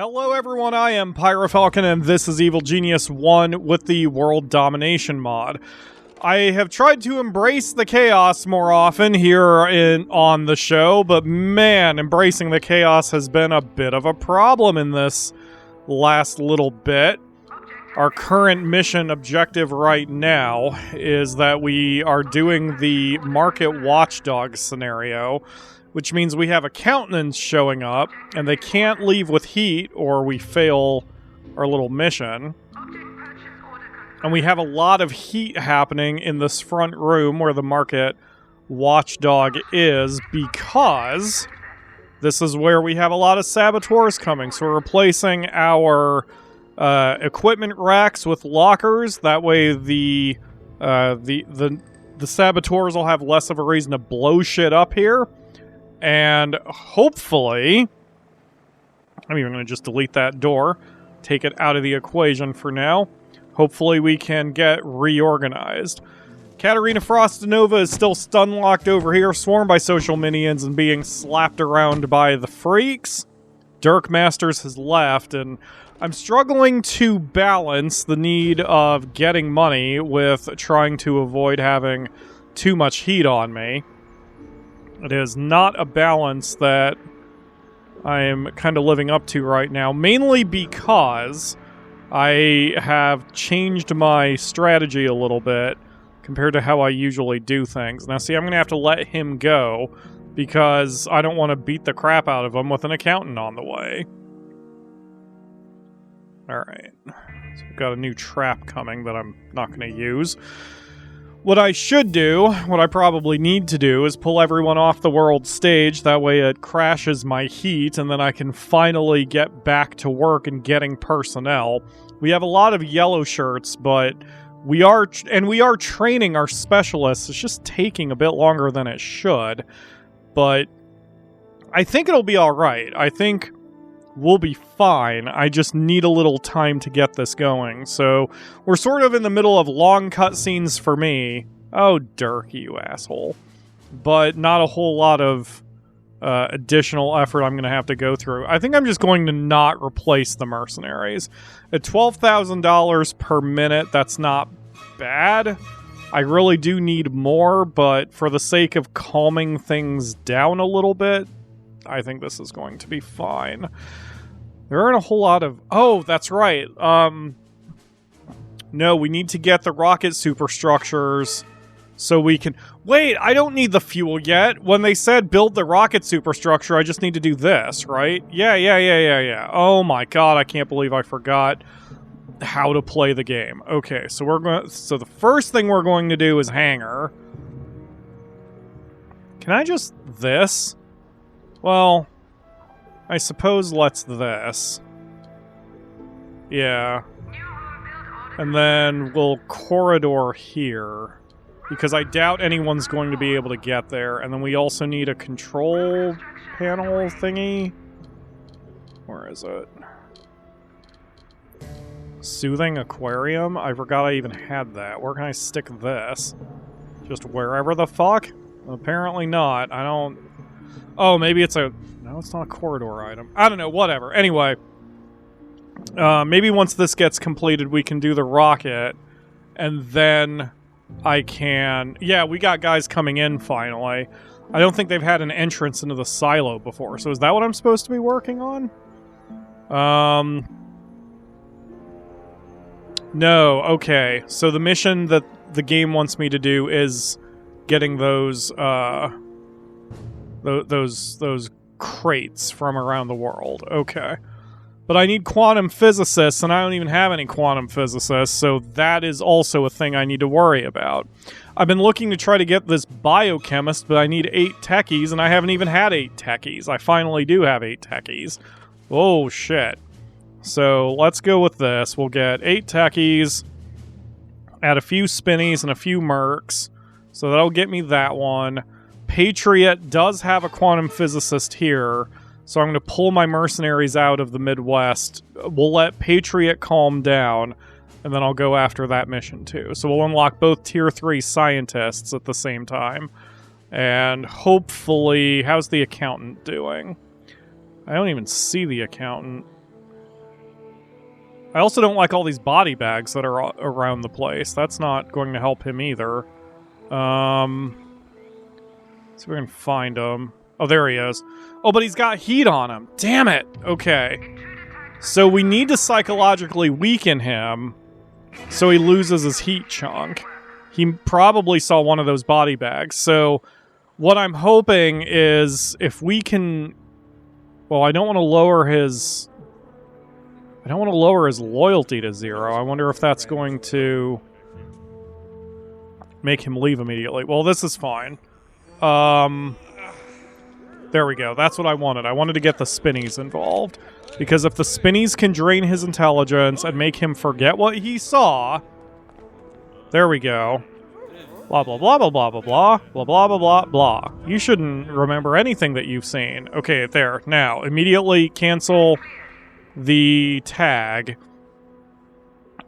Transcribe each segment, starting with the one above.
Hello everyone, I am PyroFalkon and this is Evil Genius 1 with the World Domination mod. I have tried to embrace the chaos more often here on the show, but man, embracing the chaos has been a bit of a problem in this last little bit. Our current mission objective right now is that we are doing the market watchdog scenario, which means we have accountants showing up, and they can't leave with heat or we fail our little mission. And we have a lot of heat happening in this front room where the market watchdog is, because this is where we have a lot of saboteurs coming. So we're replacing our equipment racks with lockers. That way the saboteurs will have less of a reason to blow shit up here. And hopefully, I'm even going to just delete that door, take it out of the equation for now. Hopefully we can get reorganized. Katarina Frostinova is still stun-locked over here, swarmed by social minions and being slapped around by the freaks. Dirk Masters has left, and I'm struggling to balance the need of getting money with trying to avoid having too much heat on me. It is not a balance that I'm kind of living up to right now, mainly because I have changed my strategy a little bit compared to how I usually do things. Now, see, I'm going to have to let him go because I don't want to beat the crap out of him with an accountant on the way. Alright, so we've got a new trap coming that I'm not going to use. What I should do, what I probably need to do, is pull everyone off the world stage. That way it crashes my heat, and then I can finally get back to work and getting personnel. We have a lot of yellow shirts, but we are training our specialists. It's just taking a bit longer than it should. But I think it'll be alright. I think we'll be fine. I just need a little time to get this going. So we're sort of in the middle of long cutscenes for me. Oh, Dirk, you asshole. But not a whole lot of additional effort I'm going to have to go through. I think I'm just going to not replace the mercenaries. At $12,000 per minute, that's not bad. I really do need more, but for the sake of calming things down a little bit, I think this is going to be fine. There aren't a whole lot of... Oh, that's right. No, we need to get the rocket superstructures so we can... Wait, I don't need the fuel yet. When they said build the rocket superstructure, I just need to do this, right? Yeah. Oh my god, I can't believe I forgot how to play the game. Okay, so we're going... So the first thing we're going to do is hangar. Can I just... This? Well, I suppose let's this. Yeah. And then we'll corridor here, because I doubt anyone's going to be able to get there. And then we also need a control panel thingy. Where is it? Soothing aquarium? I forgot I even had that. Where can I stick this? Just wherever the fuck? Apparently not. I don't... Oh, maybe it's a... No, it's not a corridor item. I don't know, whatever. Anyway, maybe once this gets completed, we can do the rocket, and then I can... Yeah, we got guys coming in, finally. I don't think they've had an entrance into the silo before, so is that what I'm supposed to be working on? No, okay. So the mission that the game wants me to do is getting those crates from around the world. Okay. But I need quantum physicists, and I don't even have any quantum physicists, so that is also a thing I need to worry about. I've been looking to try to get this biochemist, but I need 8 techies, and I haven't even had 8 techies. I finally do have 8 techies. Oh, shit. So, let's go with this. We'll get 8 techies, add a few spinnies and a few mercs, so that'll get me that one. Patriot does have a quantum physicist here, so I'm going to pull my mercenaries out of the Midwest. We'll let Patriot calm down, and then I'll go after that mission too. So we'll unlock both Tier 3 scientists at the same time. And hopefully... How's the accountant doing? I don't even see the accountant. I also don't like all these body bags that are around the place. That's not going to help him either. So we can find him. Oh, there he is. Oh, but he's got heat on him. Damn it. Okay. So we need to psychologically weaken him so he loses his heat chunk. He probably saw one of those body bags. So what I'm hoping is if we can... Well, I don't want to lower his... I don't want to lower his loyalty to 0. I wonder if that's going to make him leave immediately. Well, this is fine. There we go. That's what I wanted. I wanted to get the spinnies involved. Because if the spinnies can drain his intelligence and make him forget what he saw... There we go. Blah, blah, blah, blah, blah, blah, blah, blah, blah, blah, blah, blah. You shouldn't remember anything that you've seen. Okay, there. Now, immediately cancel the tag.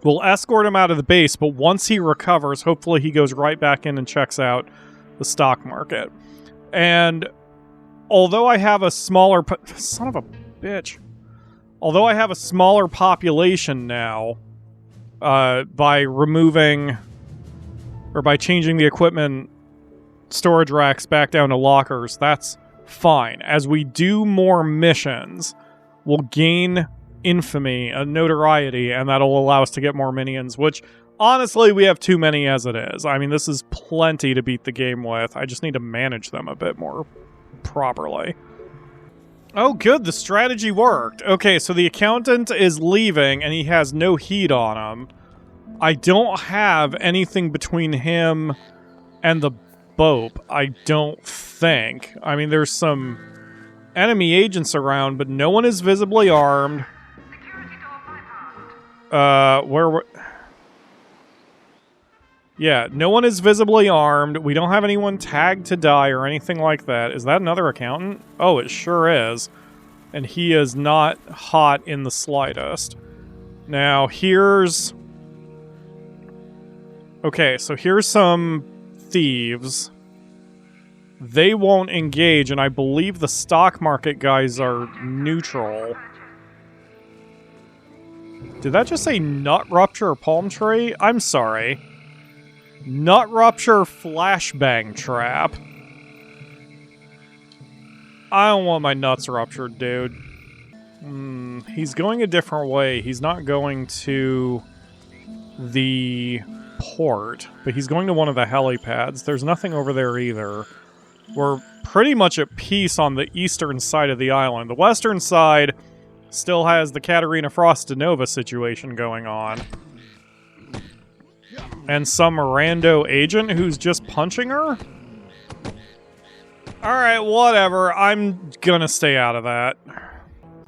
We'll escort him out of the base, but once he recovers, hopefully he goes right back in and checks out the stock market. And although I have a smaller... Son of a bitch. Although I have a smaller population now, by removing... or by changing the equipment storage racks back down to lockers, that's fine. As we do more missions, we'll gain infamy and notoriety, and that'll allow us to get more minions, which, honestly, we have too many as it is. I mean, this is plenty to beat the game with. I just need to manage them a bit more properly. Oh, good. The strategy worked. Okay, so the accountant is leaving, and he has no heat on him. I don't have anything between him and the Bope, I don't think. I mean, there's some enemy agents around, but no one is visibly armed. Yeah, no one is visibly armed. We don't have anyone tagged to die or anything like that. Is that another accountant? Oh, it sure is. And he is not hot in the slightest. Now, here's... Okay, so here's some thieves. They won't engage, and I believe the stock market guys are neutral. Did that just say nut rupture palm tree? I'm sorry. Nut rupture flashbang trap. I don't want my nuts ruptured, dude. He's going a different way. He's not going to the port, but he's going to one of the helipads. There's nothing over there either. We're pretty much at peace on the eastern side of the island. The western side still has the Katerina Frostinova situation going on. And some rando agent who's just punching her? Alright, whatever. I'm gonna stay out of that.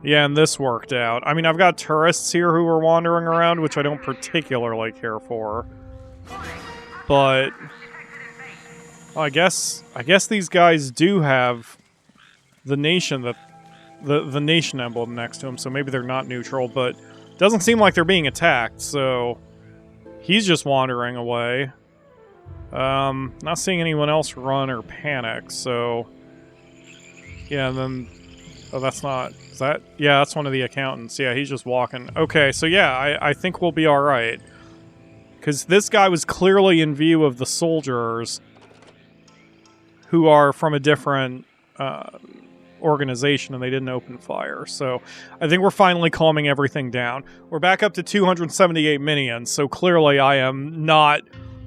Yeah, and this worked out. I mean, I've got tourists here who are wandering around, which I don't particularly care for. But I guess these guys do have the nation that the nation emblem next to them, so maybe they're not neutral, but it doesn't seem like they're being attacked, so he's just wandering away. Not seeing anyone else run or panic, so yeah, and then oh, that's not, is that, yeah, that's one of the accountants. Yeah, he's just walking. Okay, so yeah, I think we'll be alright. Because this guy was clearly in view of the soldiers who are from a different organization, and they didn't open fire. So I think we're finally calming everything down. We're back up to 278 minions, so clearly I am not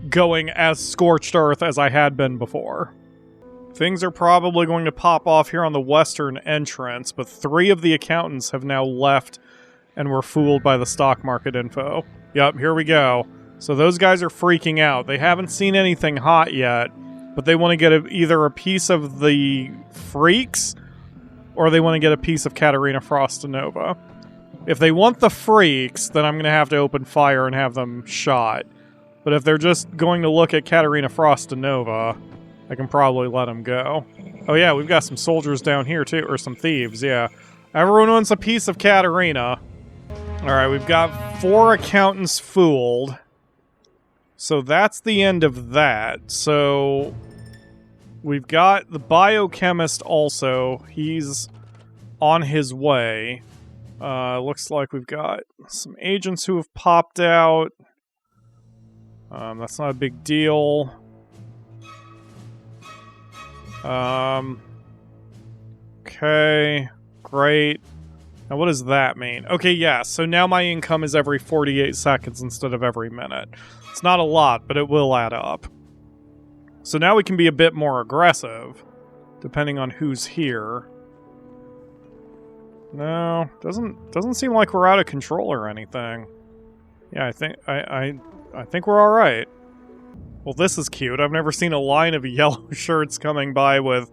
going as scorched earth as I had been before. Things are probably going to pop off here on the western entrance, but 3 of the accountants have now left and were fooled by the stock market info. Yep, here we go. So those guys are freaking out. They haven't seen anything hot yet, but they want to get either a piece of the freaks or they want to get a piece of Katerina Frostinova. If they want the freaks, then I'm going to have to open fire and have them shot. But if they're just going to look at Katerina Frostinova, I can probably let them go. Oh yeah, we've got some soldiers down here too, or some thieves, yeah. Everyone wants a piece of Katerina. Alright, we've got 4 accountants fooled. So that's the end of that. So we've got the biochemist also. He's on his way. Looks like we've got some agents who have popped out. That's not a big deal. Okay, great. Now what does that mean? Okay, yeah, so now my income is every 48 seconds instead of every minute. It's not a lot, but it will add up. So now we can be a bit more aggressive, depending on who's here. No, doesn't seem like we're out of control or anything. Yeah, I think we're all right. Well, this is cute. I've never seen a line of yellow shirts coming by with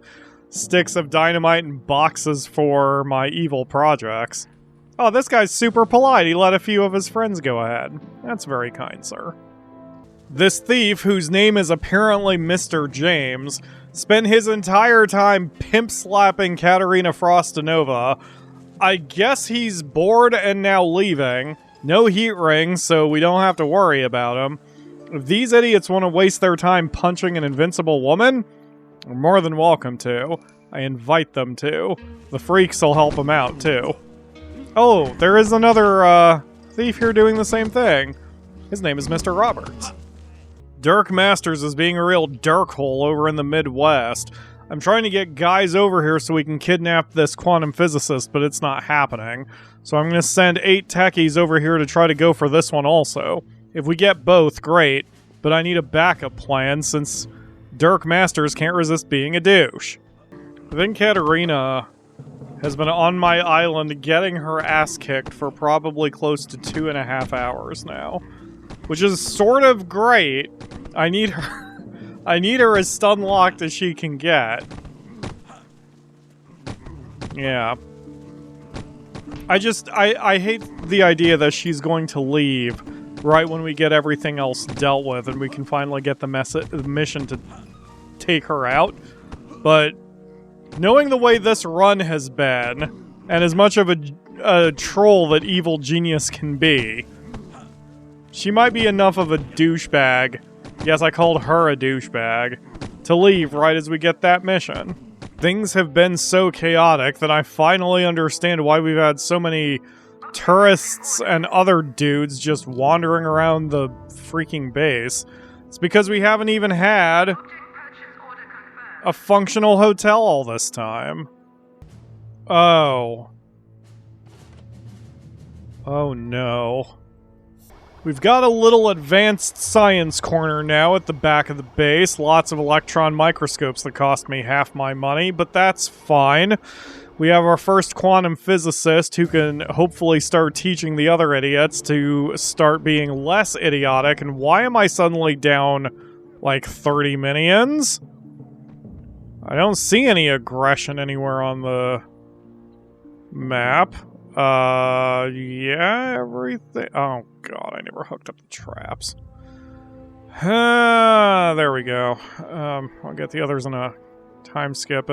sticks of dynamite and boxes for my evil projects. Oh, this guy's super polite. He let a few of his friends go ahead. That's very kind, sir. This thief, whose name is apparently Mr. James, spent his entire time pimp-slapping Katerina Frostinova. I guess he's bored and now leaving. No heat rings, so we don't have to worry about him. If these idiots want to waste their time punching an invincible woman, they're more than welcome to. I invite them to. The freaks will help them out, too. Oh, there is another, thief here doing the same thing. His name is Mr. Roberts. Dirk Masters is being a real dirkhole over in the Midwest. I'm trying to get guys over here so we can kidnap this quantum physicist, but it's not happening. So I'm going to send 8 techies over here to try to go for this one also. If we get both, great, but I need a backup plan since Dirk Masters can't resist being a douche. I think Katerina has been on my island getting her ass kicked for probably close to 2.5 hours now, which is sort of great. I need her as stun-locked as she can get. Yeah. I hate the idea that she's going to leave right when we get everything else dealt with and we can finally get the mission to take her out. But knowing the way this run has been, and as much of a troll that evil genius can be, she might be enough of a douchebag. Yes, I called her a douchebag. To leave right as we get that mission. Things have been so chaotic that I finally understand why we've had so many tourists and other dudes just wandering around the freaking base. It's because we haven't even had a functional hotel all this time. Oh. Oh no. We've got a little advanced science corner now at the back of the base. Lots of electron microscopes that cost me half my money, but that's fine. We have our first quantum physicist who can hopefully start teaching the other idiots to start being less idiotic. And why am I suddenly down like 30 minions? I don't see any aggression anywhere on the map. Yeah, everything. Oh, God, I never hooked up the traps. There we go. I'll get the others in a time skip.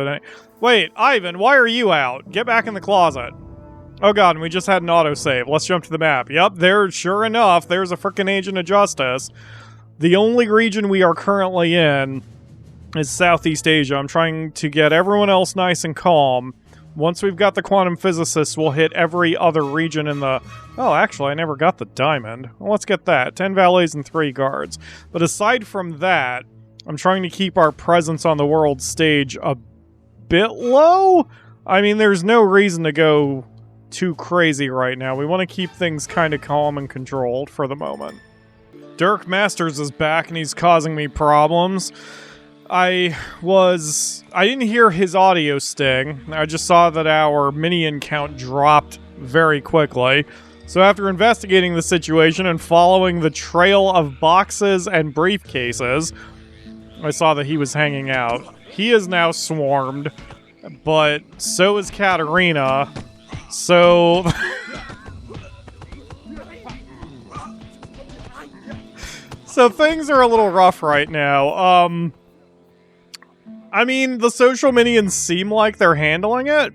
Wait, Ivan, why are you out? Get back in the closet. Oh, God, and we just had an autosave. Let's jump to the map. Yep, sure enough, there's a frickin' agent of justice. The only region we are currently in is Southeast Asia. I'm trying to get everyone else nice and calm. Once we've got the quantum physicists, we'll hit every other region in the... Oh, actually, I never got the diamond. Well, let's get that. 10 valets and 3 guards. But aside from that, I'm trying to keep our presence on the world stage a bit low. I mean, there's no reason to go too crazy right now. We want to keep things kind of calm and controlled for the moment. Dirk Masters is back, and he's causing me problems. I didn't hear his audio sting. I just saw that our minion count dropped very quickly. So after investigating the situation and following the trail of boxes and briefcases, I saw that he was hanging out. He is now swarmed, but so is Katerina. So... so things are a little rough right now. I mean, the social minions seem like they're handling it,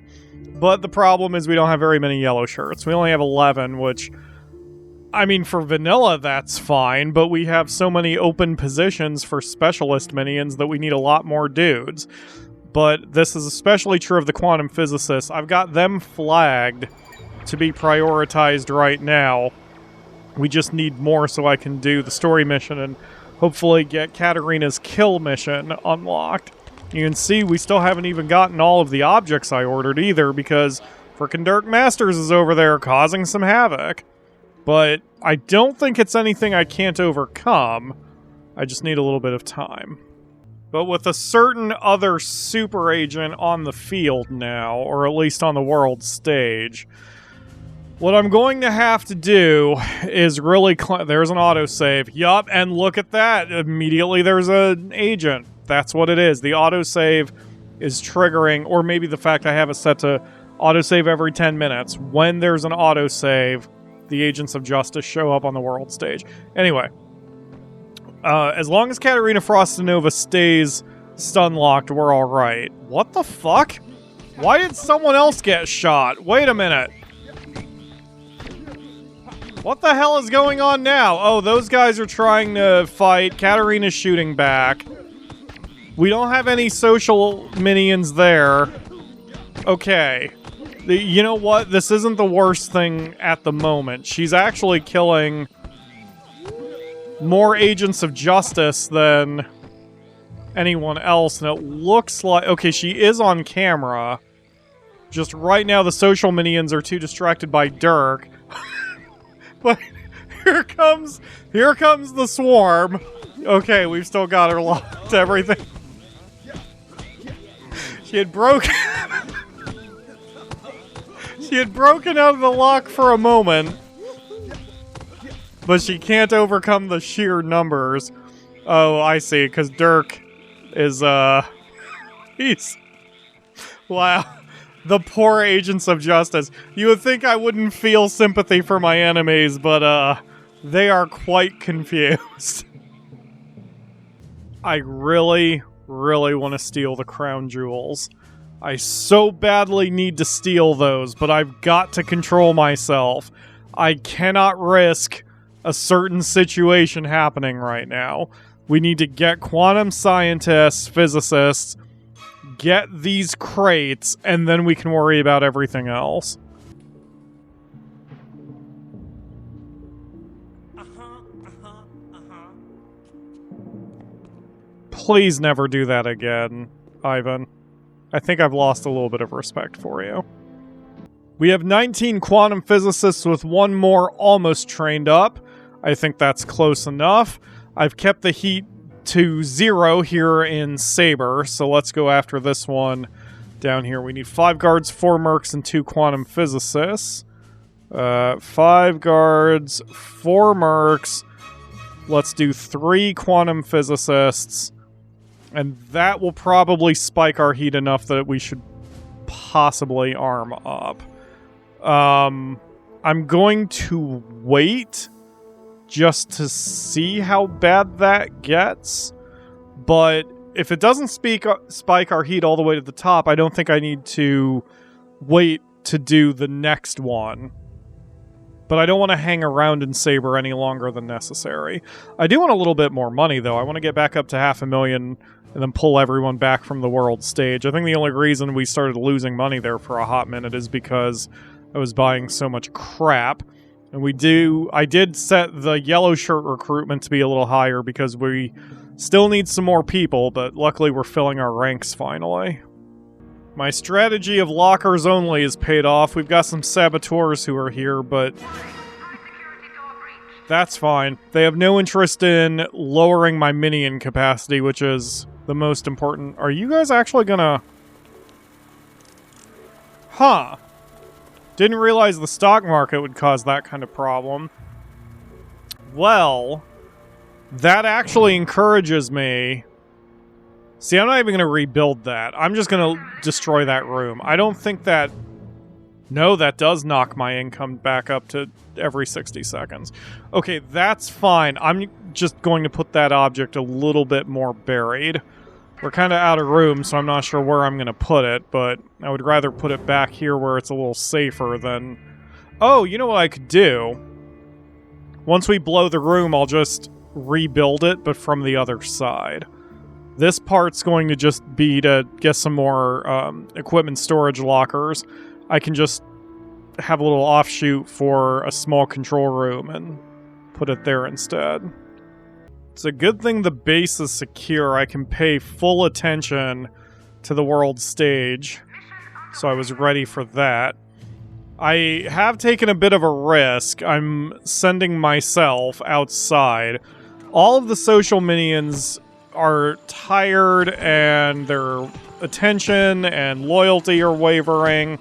but the problem is we don't have very many yellow shirts. We only have 11, which, I mean, for vanilla, that's fine, but we have so many open positions for specialist minions that we need a lot more dudes. But this is especially true of the quantum physicists. I've got them flagged to be prioritized right now. We just need more so I can do the story mission and hopefully get Katarina's kill mission unlocked. You can see we still haven't even gotten all of the objects I ordered either because frickin' Dirk Masters is over there causing some havoc. But I don't think it's anything I can't overcome. I just need a little bit of time. But with a certain other super agent on the field now, or at least on the world stage, what I'm going to have to do is really... There's an autosave. Yup, and look at that. Immediately there's an agent. That's what it is. The autosave is triggering, or maybe the fact I have it set to autosave every 10 minutes. When there's an autosave, the Agents of Justice show up on the world stage. Anyway, as long as Katarina Frostinova stays stun-locked, we're alright. What the fuck? Why did someone else get shot? Wait a minute. What the hell is going on now? Oh, those guys are trying to fight. Katarina's shooting back. We don't have any social minions there. Okay. You know what? This isn't the worst thing at the moment. She's actually killing more Agents of Justice than anyone else, and it looks like... Okay, she is on camera. Just right now, the social minions are too distracted by Dirk. But here comes the swarm. Okay, we've still got her locked. Everything. She had broken... She had broken out of the lock for a moment. But she can't overcome the sheer numbers. Oh, I see, because Dirk is, he's... Wow. The poor Agents of Justice. You would think I wouldn't feel sympathy for my enemies, but, they are quite confused. I really, really want to steal the crown jewels. I so badly need to steal those, but I've got to control myself. I cannot risk a certain situation happening right now. We need to get quantum scientists, physicists, get these crates, and then we can worry about everything else. Please never do that again, Ivan. I think I've lost a little bit of respect for you. We have 19 quantum physicists with one more almost trained up. I think that's close enough. I've kept the heat to 0 here in Saber, so let's go after this one down here. We need 5 guards, 4 mercs, and 2 quantum physicists. 5 guards, 4 mercs. Let's do 3 quantum physicists. And that will probably spike our heat enough that we should possibly arm up. I'm going to wait just to see how bad that gets. But if it doesn't spike our heat all the way to the top, I don't think I need to wait to do the next one. But I don't want to hang around in Saber any longer than necessary. I do want a little bit more money, though. I want to get back up to 500,000 and then pull everyone back from the world stage. I think the only reason we started losing money there for a hot minute is because I was buying so much crap. And I did set the yellow shirt recruitment to be a little higher because we still need some more people, but luckily we're filling our ranks finally. My strategy of lockers only is paid off. We've got some saboteurs who are here, but that's fine. They have no interest in lowering my minion capacity, which is the most important. Are you guys actually gonna... Huh. Didn't realize the stock market would cause that kind of problem. Well, that actually encourages me... See, I'm not even going to rebuild that. I'm just going to destroy that room. I don't think that... No, that does knock my income back up to every 60 seconds. Okay, that's fine. I'm just going to put that object a little bit more buried. We're kind of out of room, so I'm not sure where I'm going to put it, but I would rather put it back here where it's a little safer than... Oh, you know what I could do? Once we blow the room, I'll just rebuild it, but from the other side. This part's going to just be to get some more equipment storage lockers. I can just have a little offshoot for a small control room and put it there instead. It's a good thing the base is secure. I can pay full attention to the world stage, so I was ready for that. I have taken a bit of a risk. I'm sending myself outside. All of the social minions are tired and their attention and loyalty are wavering.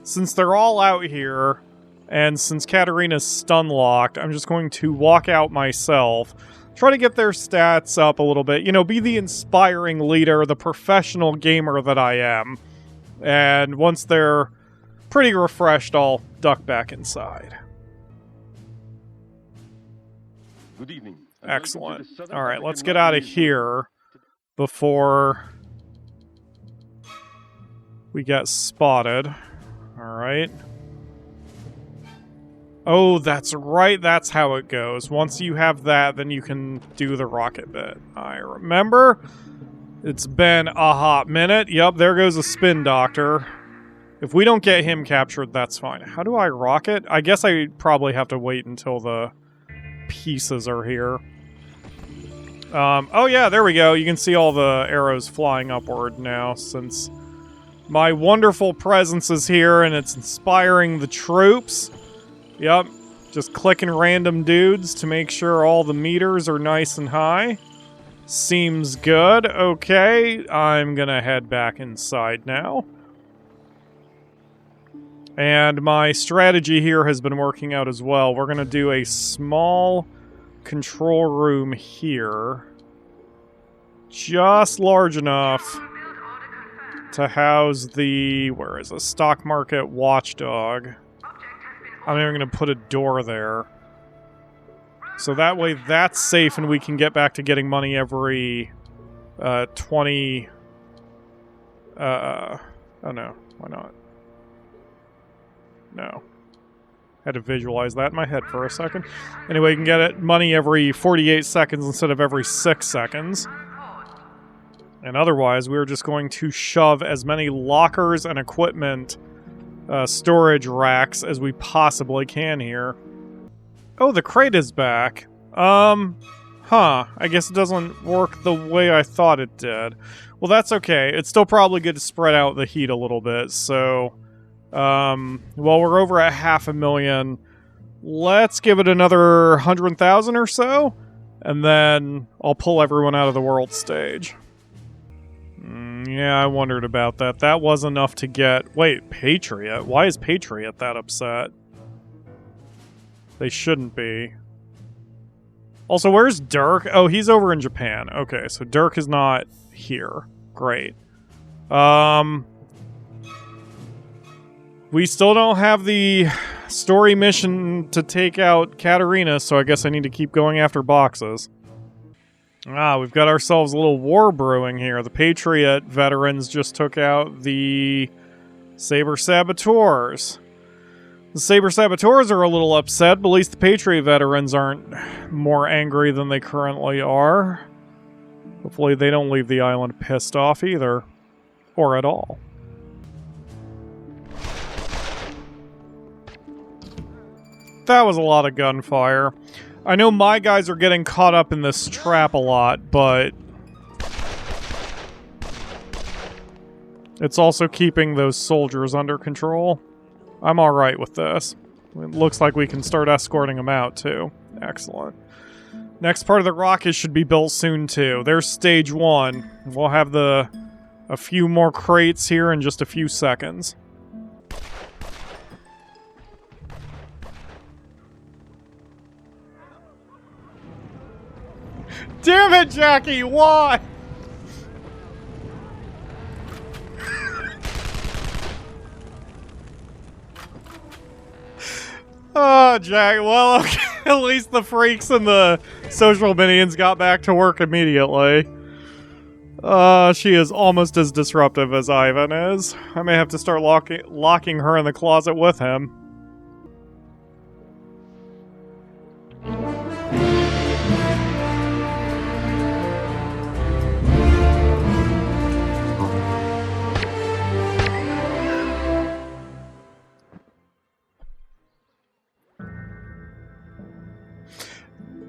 Since they're all out here, and since Katarina's stun-locked, I'm just going to walk out myself, try to get their stats up a little bit, you know, be the inspiring leader, the professional gamer that I am. And once they're pretty refreshed, I'll duck back inside. Good evening. Excellent. Alright, let's get out of here before we get spotted. Alright. Oh, that's right. That's how it goes. Once you have that, then you can do the rocket bit. I remember. It's been a hot minute. Yep, there goes a spin doctor. If we don't get him captured, that's fine. How do I rocket? I guess I probably have to wait until the pieces are here. Oh yeah, there we go. You can see all the arrows flying upward now, since my wonderful presence is here and it's inspiring the troops. Yep, just clicking random dudes to make sure all the meters are nice and high. Seems good. Okay, I'm gonna head back inside now. And my strategy here has been working out as well. We're gonna do a small control room here. Just large enough to house the, where is it, stock market watchdog. I'm even going to put a door there. So that way that's safe and we can get back to getting money every 20... oh no, why not? No. Had to visualize that in my head for a second. Anyway, you can get it money every 48 seconds instead of every 6 seconds. And otherwise, we're just going to shove as many lockers and equipment storage racks as we possibly can here. Oh, the crate is back. I guess it doesn't work the way I thought it did. Well, that's okay. It's still probably good to spread out the heat a little bit, so... well, we're over at 500,000. Let's give it another 100,000 or so, and then I'll pull everyone out of the world stage. Yeah, I wondered about that. That was enough to get... Wait, Patriot? Why is Patriot that upset? They shouldn't be. Also, where's Dirk? Oh, he's over in Japan. Okay, so Dirk is not here. Great. We still don't have the story mission to take out Katarina, so I guess I need to keep going after boxes. Ah, we've got ourselves a little war brewing here. The Patriot veterans just took out the Saber Saboteurs. The Saber Saboteurs are a little upset, but at least the Patriot veterans aren't more angry than they currently are. Hopefully they don't leave the island pissed off either. Or at all. That was a lot of gunfire. I know my guys are getting caught up in this trap a lot, but it's also keeping those soldiers under control. I'm alright with this. It looks like we can start escorting them out, too. Excellent. Next part of the rocket should be built soon, too. There's stage 1. We'll have a few more crates here in just a few seconds. Damn it, Jackie! Why? Oh, Jack. Well, okay. At least the freaks and the social minions got back to work immediately. She is almost as disruptive as Ivan is. I may have to start locking her in the closet with him.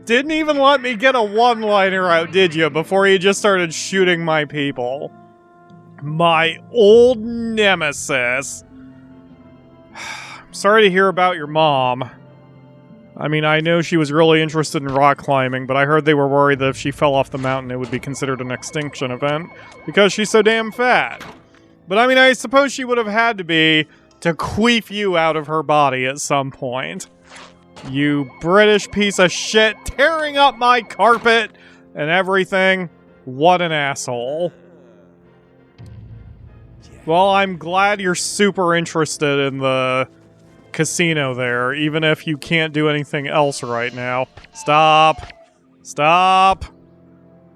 Didn't even let me get a one-liner out, did you? Before you just started shooting my people. My old nemesis. Sorry to hear about your mom. I mean, I know she was really interested in rock climbing, but I heard they were worried that if she fell off the mountain, it would be considered an extinction event because she's so damn fat. But I mean, I suppose she would have had to be to queef you out of her body at some point. You British piece of shit, tearing up my carpet and everything. What an asshole. Well, I'm glad you're super interested in the casino there, even if you can't do anything else right now. Stop. Stop.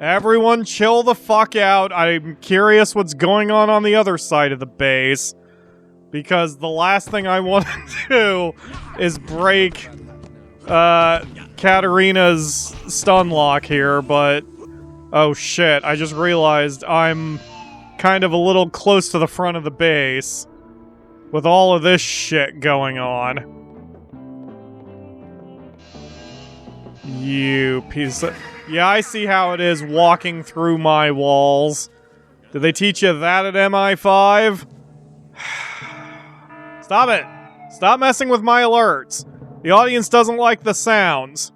Everyone chill the fuck out. I'm curious what's going on the other side of the base. Because the last thing I want to do is break Katarina's stun lock here, but oh shit, I just realized I'm kind of a little close to the front of the base with all of this shit going on. You piece of... Yeah, I see how it is walking through my walls. Did they teach you that at MI5? Stop it! Stop messing with my alerts. The audience doesn't like the sounds.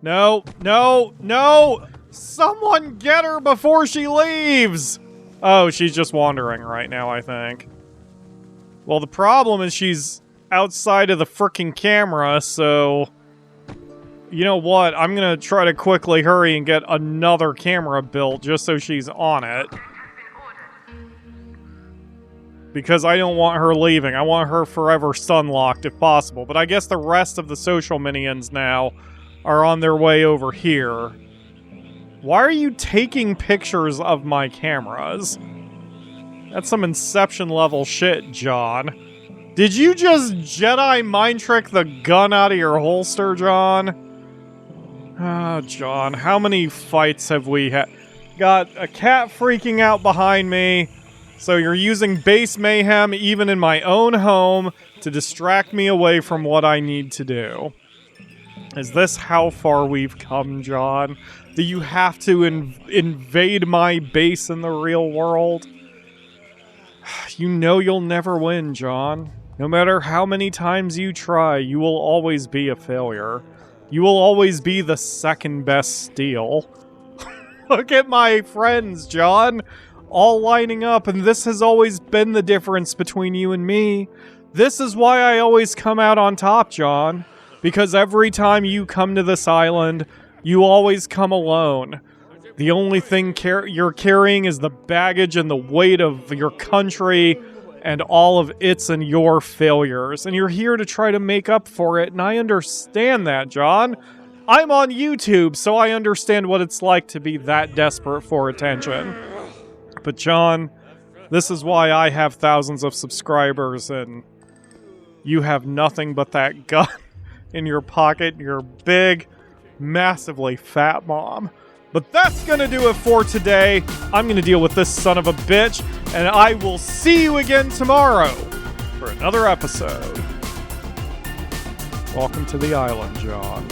No, no, no! Someone get her before she leaves! Oh, she's just wandering right now, I think. Well, the problem is she's outside of the frickin' camera, so... You know what? I'm gonna try to quickly hurry and get another camera built just so she's on it. Because I don't want her leaving. I want her forever stun-locked if possible. But I guess the rest of the social minions now are on their way over here. Why are you taking pictures of my cameras? That's some Inception level shit, John. Did you just Jedi mind trick the gun out of your holster, John? Ah, John, how many fights have we had? Got a cat freaking out behind me. So you're using base mayhem even in my own home to distract me away from what I need to do. Is this how far we've come, John? Do you have to invade my base in the real world? You know you'll never win, John. No matter how many times you try, you will always be a failure. You will always be the second best steal. Look at my friends, John. All lining up, and this has always been the difference between you and me. This is why I always come out on top, John. Because every time you come to this island, you always come alone. The only thing you're carrying is the baggage and the weight of your country and all of its and your failures. And you're here to try to make up for it, and I understand that, John. I'm on YouTube, so I understand what it's like to be that desperate for attention. But John, this is why I have thousands of subscribers and you have nothing but that gun in your pocket, your big, massively fat mom. But that's gonna do it for today. I'm gonna deal with this son of a bitch, and I will see you again tomorrow for another episode. Welcome to the island, John.